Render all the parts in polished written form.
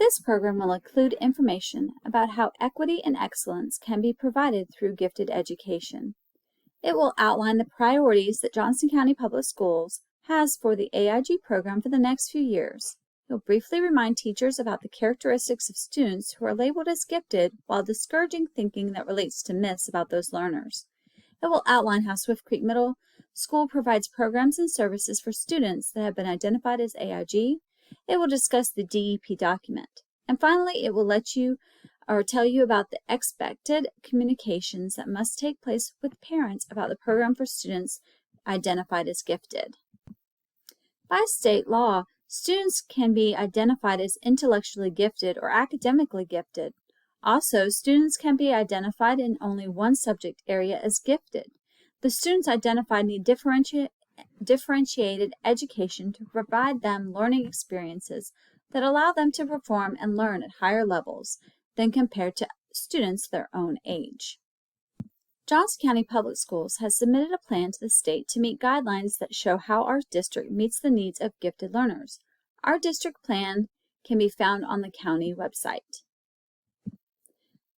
This program will include information about how equity and excellence can be provided through gifted education. It will outline the priorities that Johnson County Public Schools has for the AIG program for the next few years. It will briefly remind teachers about the characteristics of students who are labeled as gifted while discouraging thinking that relates to myths about those learners. It will outline how Swift Creek Middle School provides programs and services for students that have been identified as AIG. It will discuss the DEP document. And finally, it will tell you about the expected communications that must take place with parents about the program for students identified as gifted. By state law, students can be identified as intellectually gifted or academically gifted. Also, students can be identified in only one subject area as gifted. The students identified need differentiated education to provide them learning experiences that allow them to perform and learn at higher levels than compared to students their own age. Johnson County Public Schools has submitted a plan to the state to meet guidelines that show how our district meets the needs of gifted learners. Our district plan can be found on the county website.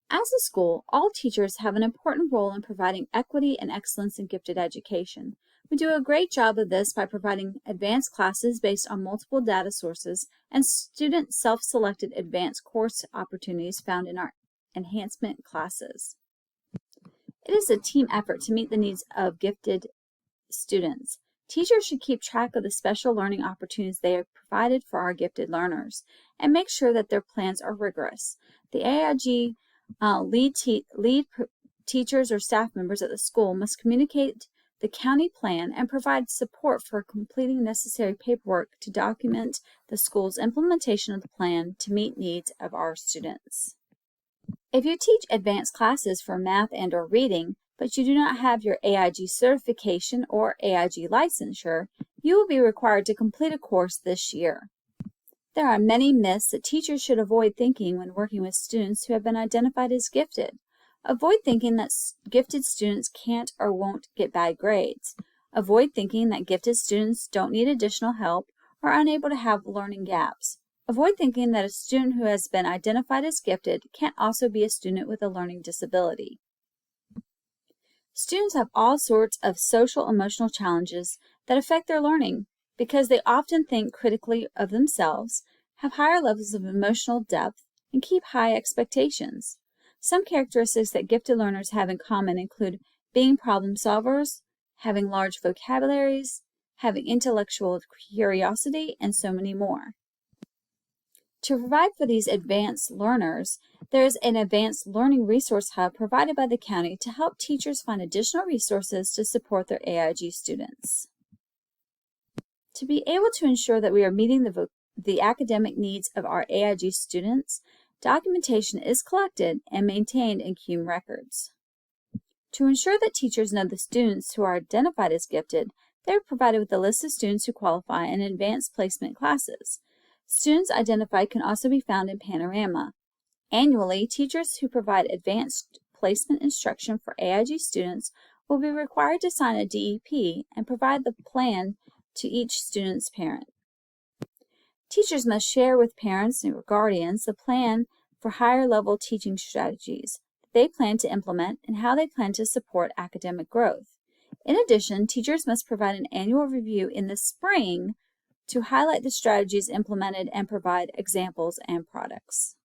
As a school, all teachers have an important role in providing equity and excellence in gifted education. We do a great job of this by providing advanced classes based on multiple data sources and student self-selected advanced course opportunities found in our enhancement classes. It is a team effort to meet the needs of gifted students. Teachers should keep track of the special learning opportunities they have provided for our gifted learners and make sure that their plans are rigorous. The AIG lead teachers or staff members at the school must communicate the county plan and provide support for completing necessary paperwork to document the school's implementation of the plan to meet needs of our students. If you teach advanced classes for math and/or reading, but you do not have your AIG certification or AIG licensure, you will be required to complete a course this year. There are many myths that teachers should avoid thinking when working with students who have been identified as gifted. Avoid thinking that gifted students can't or won't get bad grades. Avoid thinking that gifted students don't need additional help or are unable to have learning gaps. Avoid thinking that a student who has been identified as gifted can't also be a student with a learning disability. Students have all sorts of social emotional challenges that affect their learning because they often think critically of themselves, have higher levels of emotional depth, and keep high expectations. Some characteristics that gifted learners have in common include being problem solvers, having large vocabularies, having intellectual curiosity, and so many more. To provide for these advanced learners, there is an advanced learning resource hub provided by the county to help teachers find additional resources to support their AIG students. To be able to ensure that we are meeting the academic needs of our AIG students, documentation is collected and maintained in CUME records. To ensure that teachers know the students who are identified as gifted, they are provided with a list of students who qualify in advanced placement classes. Students identified can also be found in Panorama. Annually, teachers who provide advanced placement instruction for AIG students will be required to sign a DEP and provide the plan to each student's parent. Teachers must share with parents or guardians the plan for higher-level teaching strategies that they plan to implement and how they plan to support academic growth. In addition, teachers must provide an annual review in the spring to highlight the strategies implemented and provide examples and products.